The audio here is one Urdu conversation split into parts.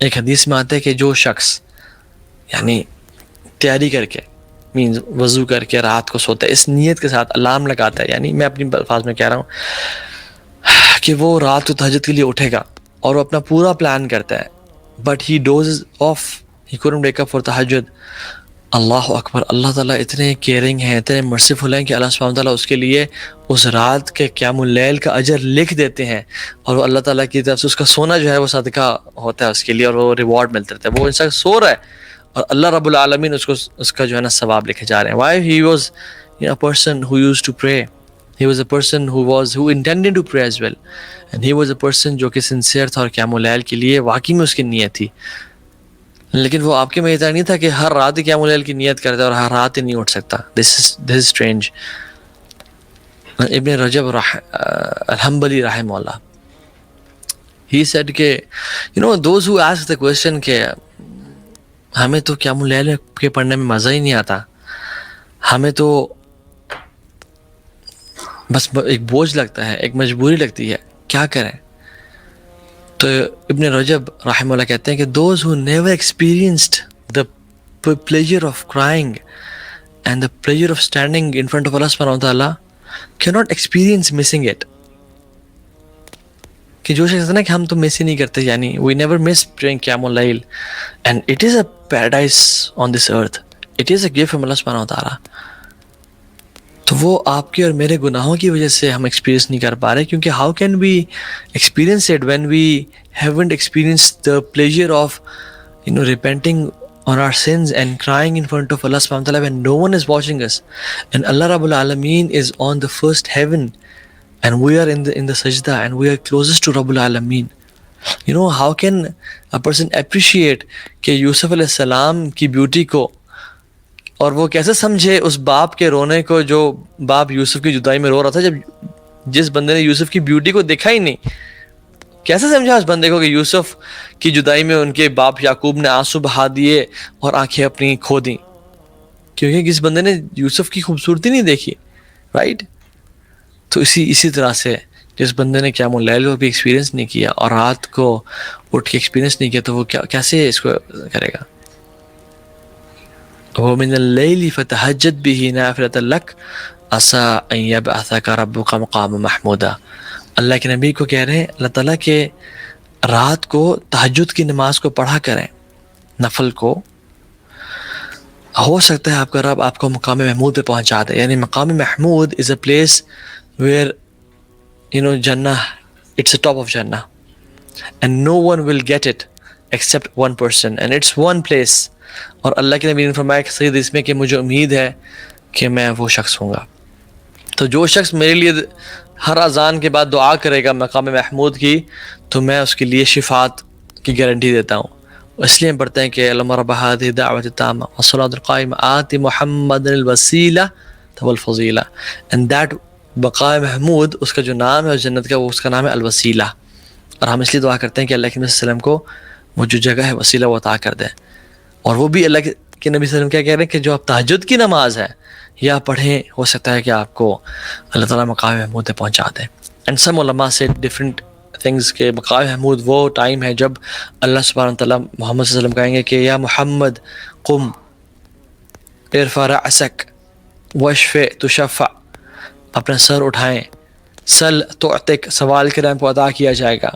ایک حدیث میں آتا ہے کہ جو شخص یعنی تیاری کر کے مینز وضو کر کے رات کو سوتا ہے اس نیت کے ساتھ الارم لگاتا ہے، یعنی میں اپنی الفاظ میں کہہ رہا ہوں کہ وہ رات کو تہجد کے لیے اٹھے گا اور وہ اپنا پورا پلان کرتا ہے but he doze off, he couldn't wake up for تہجد. اللہ اکبر، اللہ تعالیٰ اتنے کیئرنگ ہیں، اتنے مرسیفل ہیں کہ اللہ سبحانہ تعالیٰ اس کے لیے اس رات کے قیام اللیل کا اجر لکھ دیتے ہیں، اور وہ اللہ تعالیٰ کی طرف سے اس کا سونا جو ہے وہ صدقہ ہوتا ہے اس کے لیے، اور وہ ریوارڈ ملتا رہتا ہے. وہ انسان سو رہا ہے اور اللہ رب العالمین اس کا جو ہے نا ثواب لکھے جا رہے ہیں. Why he was a person who used to pray. He was a person who intended to pray as well. And he was a person جو کہ sincere تھا اور قیام اللیل کے لیے واقعی میں اس کی نیت تھی. لیکن وہ آپ کے میں اتنا نہیں تھا کہ ہر رات ہی قیام اللیل کی نیت کرتا اور ہر رات ہی نہیں اٹھ سکتا. This is strange. ابن رجب الحنبلی رحمہ اللہ he said کہ those who ask the question کہ ہمیں تو قیام اللیل کے پڑھنے میں مزہ ہی نہیں آتا، ہمیں تو بس ایک بوجھ لگتا ہے، ایک مجبوری لگتی ہے، کیا کریں؟ تو ابن رجب رحمہ اللہ کہتے ہیں کہ those who never experienced the pleasure of crying and the pleasure of standing in front of Allah subhanahu wa ta'ala cannot experience missing it. کہ جو شخص ہے نا کہ ہم تو مس ہی نہیں کرتے، یعنی we never miss praying قیام اللیل and it is a paradise on this earth. It is a gift from Allah subhanahu wa ta'ala. تو وہ آپ کے اور میرے گناہوں کی وجہ سے ہم ایکسپیرینس نہیں کر پا رہے، کیونکہ how can we experience it when we haven't experienced the pleasure of repenting on our sins and crying in front of Allah subhanahu wa ta'ala when no one is watching us and Allah Rabbul Alameen is on the first heaven and we are in the sajda and we are closest to Rabbul Alameen. How can a person appreciate کہ یوسف علیہ السلام کی بیوٹی کو، اور وہ کیسے سمجھے اس باپ کے رونے کو جو باپ یوسف کی جدائی میں رو رہا تھا، جب جس بندے نے یوسف کی بیوٹی کو دیکھا ہی نہیں؟ کیسے سمجھا اس بندے کو کہ یوسف کی جدائی میں ان کے باپ یعقوب نے آنسو بہا دیے اور آنکھیں اپنی کھو دیں؟ کیونکہ کس بندے نے یوسف کی خوبصورتی نہیں دیکھی، رائٹ؟ تو اسی طرح سے جس بندے نے قیام اللیل کو بھی ایکسپیرینس نہیں کیا اور رات کو اٹھ کے ایکسپیرینس نہیں کیا، تو وہ کیسے اس کو کرے گا؟ وَمِنَ اللَّيْلِ فَتَهَجَّدْ بِهِ نَافِلَةً لَكَ عَسَىٰ أَن يَبْعَثَكَ رَبُّكَ مَقَامًا مَحْمُودًا. اللہ کے نبی کو کہہ رہے ہیں اللہ تعالیٰ کہ رات کو تہجد کی نماز کو پڑھا کریں، نفل کو، ہو سکتا ہے آپ کا رب آپ کو مقام محمود پہ پہنچا دے. یعنی مقام Mahmood is a place where Jannah, it's the top of Jannah and no one will get it except one person and it's one place. اور اللہ کے نبی نے فرمایا کہ صحیح حدیث میں کہ مجھے امید ہے کہ میں وہ شخص ہوں گا. تو جو شخص میرے لیے ہر اذان کے بعد دعا کرے گا مقام محمود کی، تو میں اس کے لیے شفاعت کی گارنٹی دیتا ہوں. اس لیے ہم پڑھتے ہیں کہ اللہم رب هذه الدعوة التامة والصلاة القائمة آت محمد الوسیلة والفضیلہ. and that مقام محمود اس کا جو نام ہے جنت کا، وہ اس کا نام ہے الوسیلہ. اور ہم اس لیے دعا کرتے ہیں کہ اللہ کے نبی صلی اللہ علیہ وسلم کو وہ جو جگہ ہے وسیلہ وہ عطا کر دیں. اور وہ بھی اللہ کے نبی صلی اللہ علیہ وسلم کیا کہہ رہے ہیں کہ جو آپ تہجد کی نماز ہے یا پڑھیں، ہو سکتا ہے کہ آپ کو اللہ تعالیٰ مقام محمود پہ پہنچا دے. اینڈ سم علماء سے ڈفرینٹ تھنگس کہ مقام محمود وہ ٹائم ہے جب اللہ سبحانہ تعالیٰ محمد صلی اللہ علیہ وسلم کہیں گے کہ یا محمد قم ارفع رأسک واشفع تشفع، اپنا سر اٹھائیں، سل تعطک، سوال کریں آپ کو عطا کیا جائے گا،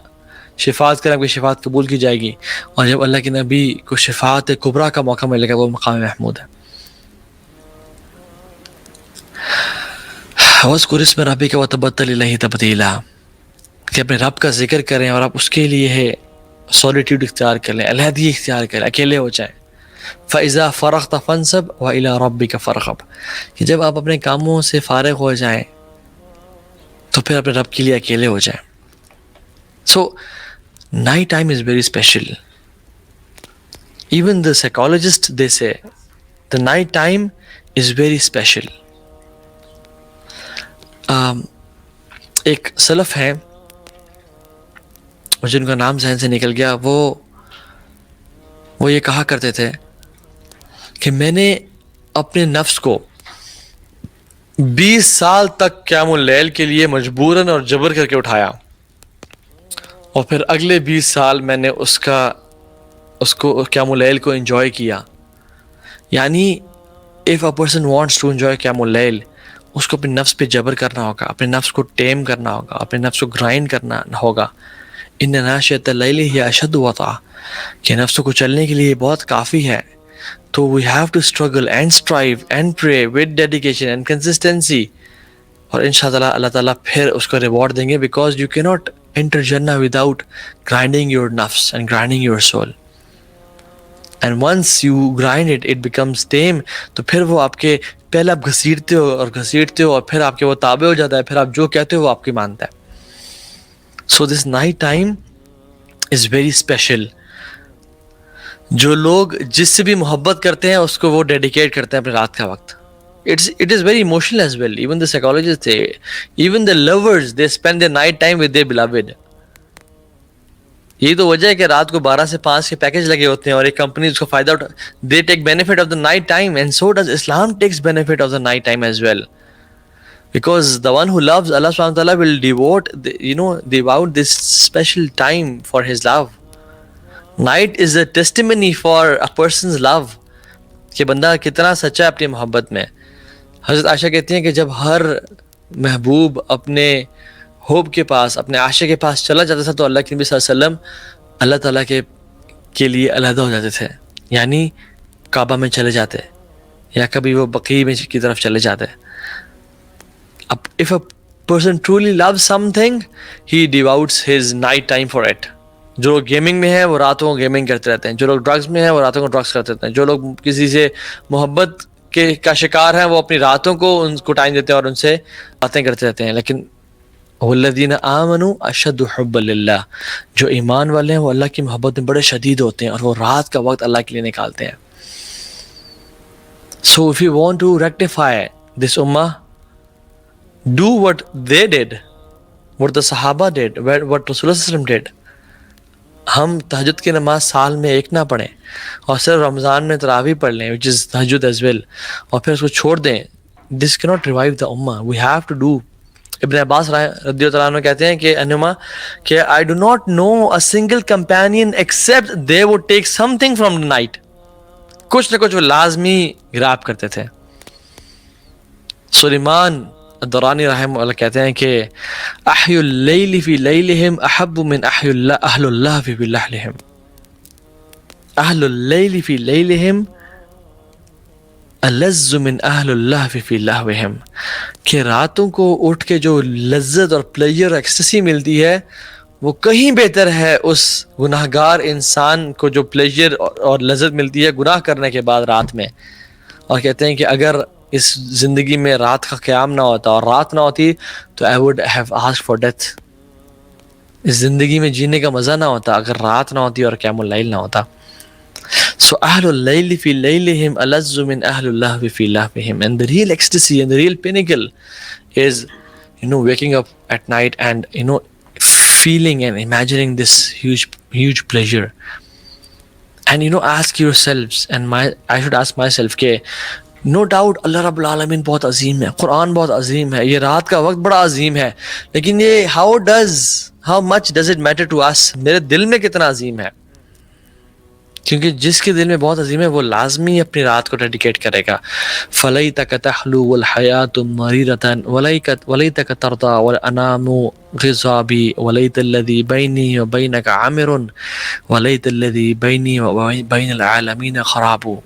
شفاعت کریں آپ کی شفاعت قبول کی جائے گی. اور جب اللہ کے نبی کو شفاعت کبریٰ کا موقع ملے گا، وہ مقام محمود ہے. وَاذْكُرِ اسْمَ رَبِّكَ وَتَبَتَّلْ إِلَيْهِ تَبْتِيلًا، کہ اپنے رب کا ذکر کریں اور آپ اس کے لیے ہے سولیٹیوڈ اختیار کر لیں، علیحدگی اختیار کریں، اکیلے ہو جائیں. فَإِذَا فَرَغْتَ فَانْصَبْ وَإِلَىٰ رَبِّكَ فَارْغَب، کہ جب آپ اپنے کاموں سے فارغ ہو جائیں تو پھر اپنے رب کے لیے اکیلے ہو جائیں. So night time is very special. Even the psychologists, they say the night time is very special. ایک سلف ہیں جن کا نام ذہن سے نکل گیا، وہ یہ کہا کرتے تھے کہ میں نے اپنے نفس کو 20 سال تک قیام اللیل کے لیے مجبوراً اور جبر کر کے اٹھایا، اور پھر اگلے 20 سال میں نے اس کا اس کو قیام اللیل کو انجوائے کیا. یعنی if a person wants to enjoy قیام اللیل, اس کو اپنے نفس پہ جبر کرنا ہوگا, اپنے نفس کو ٹیم کرنا ہوگا, اپنے نفس کو گرائنڈ کرنا ہوگا. ان ناشئۃ اللیل ہی اشد وطأ, کہ نفس کو چلنے کے لیے بہت کافی ہے. تو we have to struggle and strive and pray with dedication and consistency, اور انشاءاللہ اللہ تعالیٰ پھر اس کو ریوارڈ دیں گے, because you cannot enter Jannah without grinding your nafs and grinding your soul. And once you grind it, it becomes tame. تو پھر وہ آپ کے پہلے آپ گھسیٹتے ہو اور گھسیٹتے ہو, اور پھر آپ کے وہ تابع ہو جاتا ہے, پھر آپ جو کہتے ہو وہ آپ کی مانتا ہے. So this night time is very special. جو لوگ جس سے بھی محبت کرتے ہیں اس کو وہ ڈیڈیکیٹ کرتے ہیں اپنے رات کا وقت. It is very emotional as well. Even the psychologists say, even the lovers, they spend their night time with their beloved. یہی تو وجہ ہے کہ رات کو 12 سے 5 کے پیکج لگے ہوتے ہیں, اور ایک کمپنی اس کو فائدہ اٹھا, they take benefit of the night time, and so does Islam takes benefit of the night time as well. Because the one who loves Allah subhanahu wa ta'ala will devote this special time for his love. Night is a testimony for a person's love, کہ بندہ کتنا سچا ہے اپنی محبت میں. حضرت عائشہ کہتی ہیں کہ جب ہر محبوب اپنے حب کے پاس, اپنے عاشق کے پاس چلا جاتا تھا, تو اللہ کے نبی صلی اللہ علیہ وسلم اللہ تعالیٰ کے لیے علیحدہ ہو جاتے تھے. یعنی کعبہ میں چلے جاتے, یا کبھی وہ بقیع میں کی طرف چلے جاتے. اب if a person truly loves something, he devotes his night time for it. جو لوگ گیمنگ میں ہیں وہ راتوں کو گیمنگ کرتے رہتے ہیں, جو لوگ ڈرگز میں ہیں وہ راتوں کو ڈرگز کرتے رہتے ہیں, جو لوگ کسی سے محبت کا شکار ہیں وہ اپنی راتوں کو ان کو ٹائم دیتے ہیں اور ان سے باتیں کرتے رہتے ہیں. لیکن والذین آمنوا اشد حبا للہ, جو ایمان والے ہیں وہ اللہ کی محبت میں بڑے شدید ہوتے ہیں, اور وہ رات کا وقت اللہ کے لیے نکالتے ہیں. So if you want to rectify this ummah, do what they did, what the Sahaba did, what Rasulullah did. ہم تہجد کی نماز سال میں ایک نہ پڑھیں, اور صرف رمضان میں تراویح پڑھ لیں, which is تہجد as well, اور پھر اس کو چھوڑ دیں. This cannot revive the ummah. We have to do. ابن عباس رضی اللہ عنہ کہتے ہیں کہ انما کہ I do not know a single companion except they would take something from the night. کچھ نہ کچھ وہ لازمی گراب کرتے تھے. سلیمان الدرانی رحمہ اللہ کہتے ہیں کہ احی اللیل فی لیلہم احب من احی اہل اللہ فی لہلہم. اہل اللیل فی لیلہم الذ من اہل اللہ فی لہوہم, کہ راتوں کو اٹھ کے جو لذت اور پلیجر اور ایکسٹسی ملتی ہے وہ کہیں بہتر ہے اس گناہگار انسان کو جو پلیجر اور لذت ملتی ہے گناہ کرنے کے بعد رات میں. اور کہتے ہیں کہ اگر اس زندگی میں رات کا قیام نہ ہوتا اور رات نہ ہوتی تو I would have asked for death. اس زندگی میں جینے کا مزہ نہ ہوتا اگر رات نہ ہوتی اور قیام اللیل نہ ہوتا. So اہل اللیل فی لیلہم الذ من اہل اللہ فی لہوہم. And the real ecstasy and the real pinnacle is waking up at night and feeling and imagining this huge pleasure. And ask yourselves, and I should ask myself کہ no doubt اللہ رب العالمین بہت عظیم ہے, قرآن بہت عظیم ہے, یہ رات کا وقت بڑا عظیم ہے, لیکن یہ how much does it matter to us, میرے دل میں کتنا عظیم ہے. کیونکہ جس کے دل میں بہت عظیم ہے وہ لازمی اپنی رات کو ڈیڈیکیٹ کرے گا. فَلَيْتَكَ تَحْلُو وَالْحَيَاةُ مَرِيرَةً وَلَيْتَكَ تَرْضَى وَالْأَنَامُ غِضَابِي وَلَيْتَ الَّذِي بَيْنِي وَبَيْنَكَ عَامِرٌ وَلَيْتَ الَّذِي بَيْنِي وَبَيْنَ الْعَالَمِينَ خَرَابُ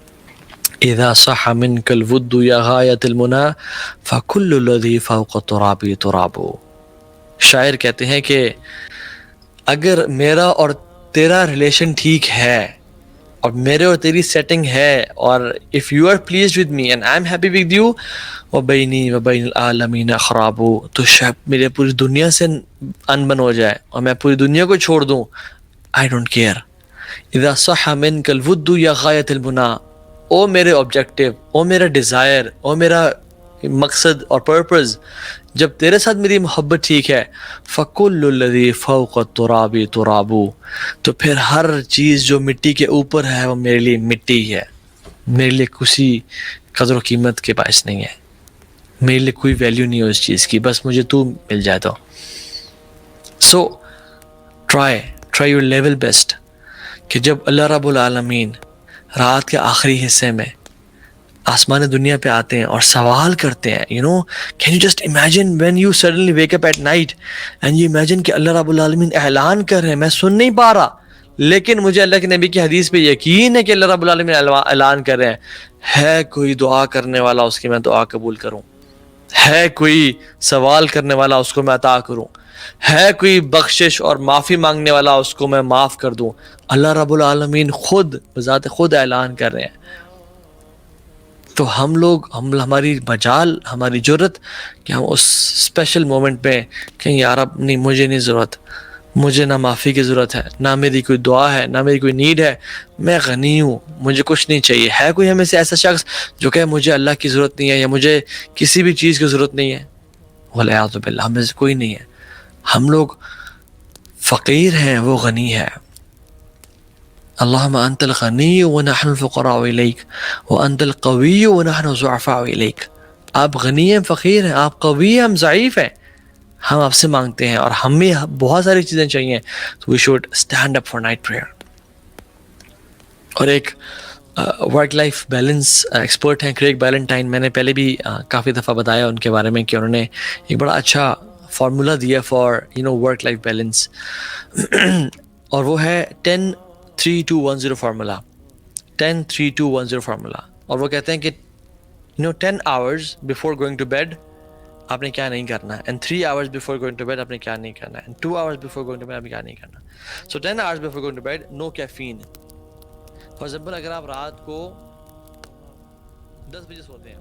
اذا صح منك الود يا غاية المنى فكل الذي فوق التراب تراب. شاعر کہتے ہیں کہ اگر میرا اور تیرا ریلیشن ٹھیک ہے اور میرے اور تیری سیٹنگ ہے, اور if you are pleased with me and I'm happy with you وبینی وبین العالمین خراب, تو شاید میرے پوری دنیا سے انبن ہو جائے اور میں پوری دنیا کو چھوڑ دوں, I don't care. اذا صح منك الود يا غاية المنى, او میرے آبجیکٹیو, او میرا ڈیزائر, او میرا مقصد اور پرپز, جب تیرے ساتھ میری محبت ٹھیک ہے, فَكُلُّ الَّذِي فَوْقَ التُّرَابِ تُرَابُ, تو پھر ہر چیز جو مٹی کے اوپر ہے وہ میرے لیے مٹی ہے, میرے لیے کسی قدر و قیمت کے باعث نہیں ہے, میرے لیے کوئی ویلیو نہیں ہے اس چیز کی, بس مجھے تو مل جائے تو. So try your level best کہ جب اللہ رب العالمین رات کے آخری حصے میں آسمان دنیا پہ آتے ہیں اور سوال کرتے ہیں, can you just imagine when you suddenly wake up at night and you imagine کہ اللہ رب العالمین اعلان کر رہے ہیں, میں سن نہیں پا رہا لیکن مجھے اللہ کے نبی کی حدیث پہ یقین ہے کہ اللہ رب العالمین اعلان کر رہے ہیں, ہے کوئی دعا کرنے والا اس کی میں دعا قبول کروں, ہے کوئی سوال کرنے والا اس کو میں عطا کروں, ہے کوئی بخشش اور معافی مانگنے والا اس کو میں معاف کر دوں. اللہ رب العالمین خود بذات خود اعلان کر رہے ہیں. تو ہم لوگ ہماری مجال, ہماری جرت کہ ہم اس اسپیشل مومنٹ پہ کہیں یا رب نہیں, مجھے نہیں ضرورت, مجھے نہ معافی کی ضرورت ہے, نہ میری کوئی دعا ہے, نہ میری کوئی نیڈ ہے, میں غنی ہوں, مجھے کچھ نہیں چاہیے. ہے کوئی ہمیں سے ایسا شخص جو کہ مجھے اللہ کی ضرورت نہیں ہے یا مجھے کسی بھی چیز کی ضرورت نہیں ہے؟ والعیاذ باللہ, ہم میں سے کوئی نہیں ہے. ہم لوگ فقیر ہیں, وہ غنی ہے. اللہم انت الغنی ونحن الفقراء الیک وانت القوی ونحن الضعفاء الیک. آپ غنی ہیں, فقیر ہیں, آپ قوی ہیں, ہم ضعیف ہیں, ہم آپ سے مانگتے ہیں اور ہمیں بہت ساری چیزیں چاہیے. تو we should stand up for night prayer. اور ایک ورک لائف بیلنس ایکسپرٹ ہیں کریگ بیلنٹائن, میں نے پہلے بھی کافی دفعہ بتایا ان کے بارے میں کہ انہوں نے ایک بڑا اچھا فارمولا دیا فار ورک لائف بیلنس, اور وہ ہے 10-3-2-1-0 فارمولا. 10-3-2-1-0 فارمولا. اور وہ کہتے ہیں کہ 10 hours before going to bed آپ نے کیا نہیں کرنا ہے, and 3 hours before going to bed آپ نے کیا نہیں کرنا ہے, and 2 hours before going to bed آپ نے کیا نہیں کرنا. So 10 hours before going to bed no caffeine. For example, اگر آپ رات کو 10 بجے سوتے ہیں